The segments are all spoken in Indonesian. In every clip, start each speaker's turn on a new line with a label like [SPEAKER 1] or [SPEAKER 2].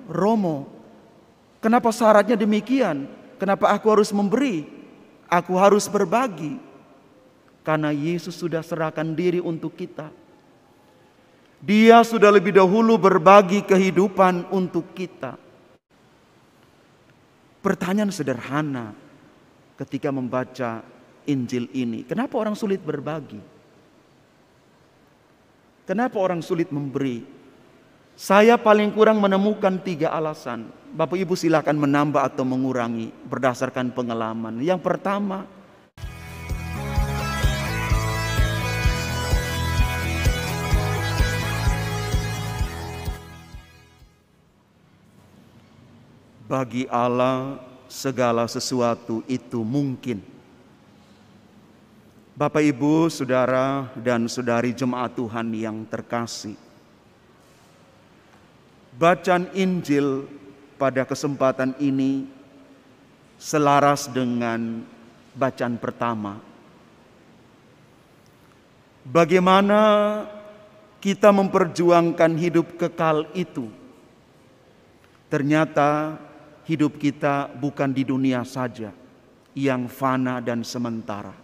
[SPEAKER 1] Romo, kenapa syaratnya demikian? Kenapa aku harus memberi? Aku harus berbagi. Karena Yesus sudah serahkan diri untuk kita. Dia sudah lebih dahulu berbagi kehidupan untuk kita. Pertanyaan sederhana ketika membaca Injil ini, kenapa orang sulit berbagi? Kenapa orang sulit memberi? Saya paling kurang menemukan 3 alasan. Bapak Ibu silakan menambah atau mengurangi berdasarkan pengalaman. Yang pertama, bagi Allah segala sesuatu itu mungkin. Bapak Ibu, saudara dan saudari jemaat Tuhan yang terkasih, bacaan Injil pada kesempatan ini selaras dengan bacaan pertama. Bagaimana kita memperjuangkan hidup kekal itu? Ternyata hidup kita bukan di dunia saja yang fana dan sementara.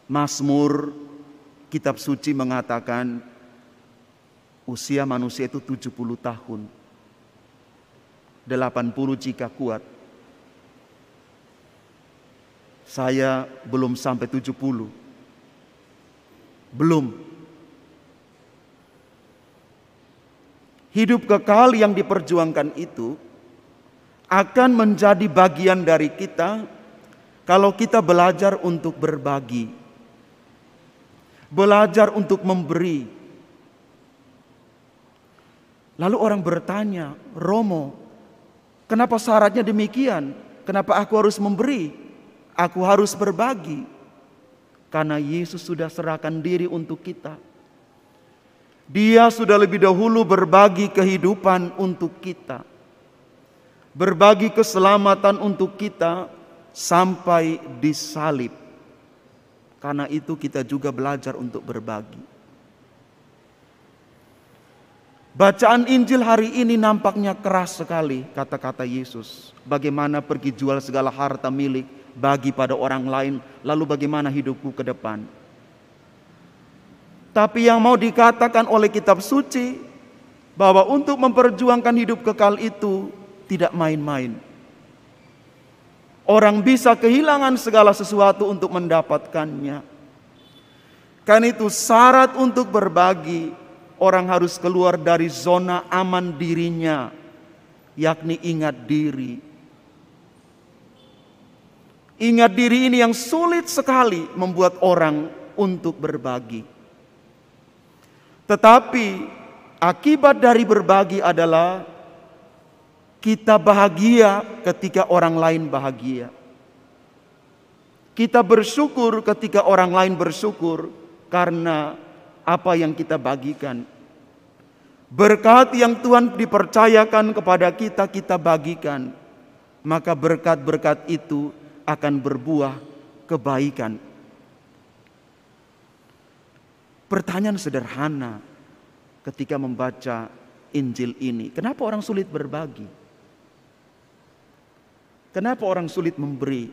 [SPEAKER 1] Mazmur kitab suci mengatakan usia manusia itu 70 tahun. 80 jika kuat. Saya belum sampai 70. Belum. Hidup kekal yang diperjuangkan itu akan menjadi bagian dari kita kalau kita belajar untuk berbagi. Belajar untuk memberi. Lalu orang bertanya, Romo, kenapa syaratnya demikian? Kenapa aku harus memberi? Aku harus berbagi. Karena Yesus sudah serahkan diri untuk kita. Dia sudah lebih dahulu berbagi kehidupan untuk kita. Berbagi keselamatan untuk kita sampai disalib. Karena itu kita juga belajar untuk berbagi. Bacaan Injil hari ini nampaknya keras sekali kata-kata Yesus. Bagaimana pergi jual segala harta milik, bagi pada orang lain, lalu bagaimana hidupku ke depan. Tapi yang mau dikatakan oleh kitab suci, bahwa untuk memperjuangkan hidup kekal itu tidak main-main. Orang bisa kehilangan segala sesuatu untuk mendapatkannya. Karena itu syarat untuk berbagi, orang harus keluar dari zona aman dirinya, yakni ingat diri. Ingat diri ini yang sulit sekali membuat orang untuk berbagi. Tetapi akibat dari berbagi adalah kita bahagia ketika orang lain bahagia. Kita bersyukur ketika orang lain bersyukur karena apa yang kita bagikan. Berkat yang Tuhan dipercayakan kepada kita, kita bagikan. Maka berkat-berkat itu akan berbuah kebaikan. Pertanyaan sederhana ketika membaca Injil ini, kenapa orang sulit berbagi? Kenapa orang sulit memberi?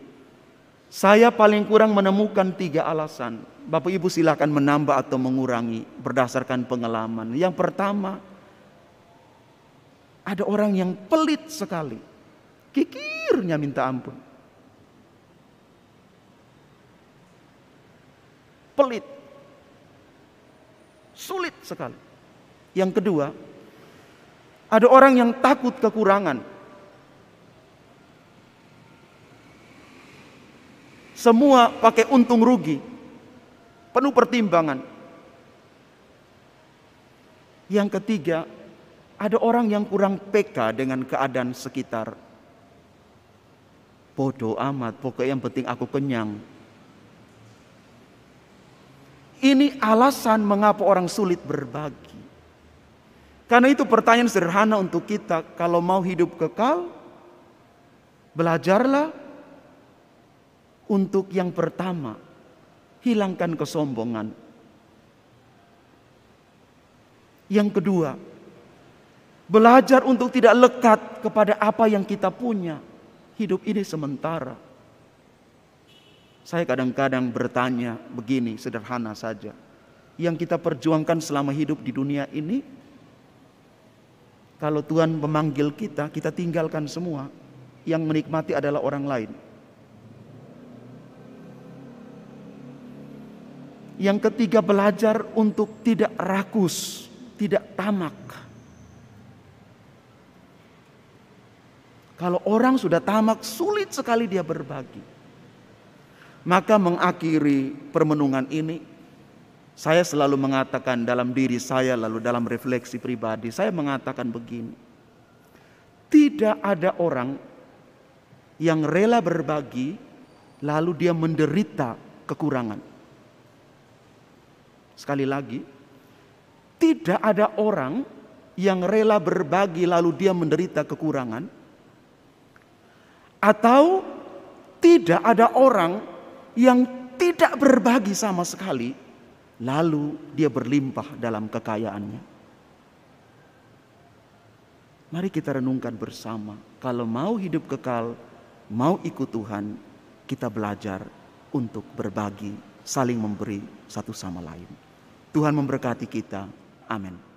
[SPEAKER 1] Saya paling kurang menemukan 3 alasan. Bapak Ibu silakan menambah atau mengurangi berdasarkan pengalaman. Yang pertama, ada orang yang pelit sekali. Kikirnya minta ampun. Pelit. Sulit sekali. Yang kedua, ada orang yang takut kekurangan. Semua pakai untung rugi, penuh pertimbangan. Yang ketiga, ada orang yang kurang peka dengan keadaan sekitar. Bodoh amat, pokoknya yang penting aku kenyang. Ini alasan mengapa orang sulit berbagi. Karena itu pertanyaan sederhana untuk kita, kalau mau hidup kekal, belajarlah untuk yang pertama, hilangkan kesombongan. Yang kedua, Belajar untuk tidak lekat kepada apa yang kita punya. Hidup ini sementara. Saya kadang-kadang bertanya begini, sederhana saja. Yang kita perjuangkan selama hidup di dunia ini, kalau Tuhan memanggil kita, kita tinggalkan semua. Yang menikmati adalah orang lain. Yang ketiga, belajar untuk tidak rakus, tidak tamak. Kalau orang sudah tamak, sulit sekali dia berbagi. Maka mengakhiri permenungan ini, saya selalu mengatakan dalam diri saya, lalu dalam refleksi pribadi, saya mengatakan begini. Tidak ada orang yang rela berbagi, lalu dia menderita kekurangan. Sekali lagi, tidak ada orang yang rela berbagi, lalu dia menderita kekurangan. Atau tidak ada orang yang tidak berbagi sama sekali, lalu dia berlimpah dalam kekayaannya. Mari kita renungkan bersama. Kalau mau hidup kekal, mau ikut Tuhan, kita belajar untuk berbagi, saling memberi satu sama lain. Tuhan memberkati kita. Amin.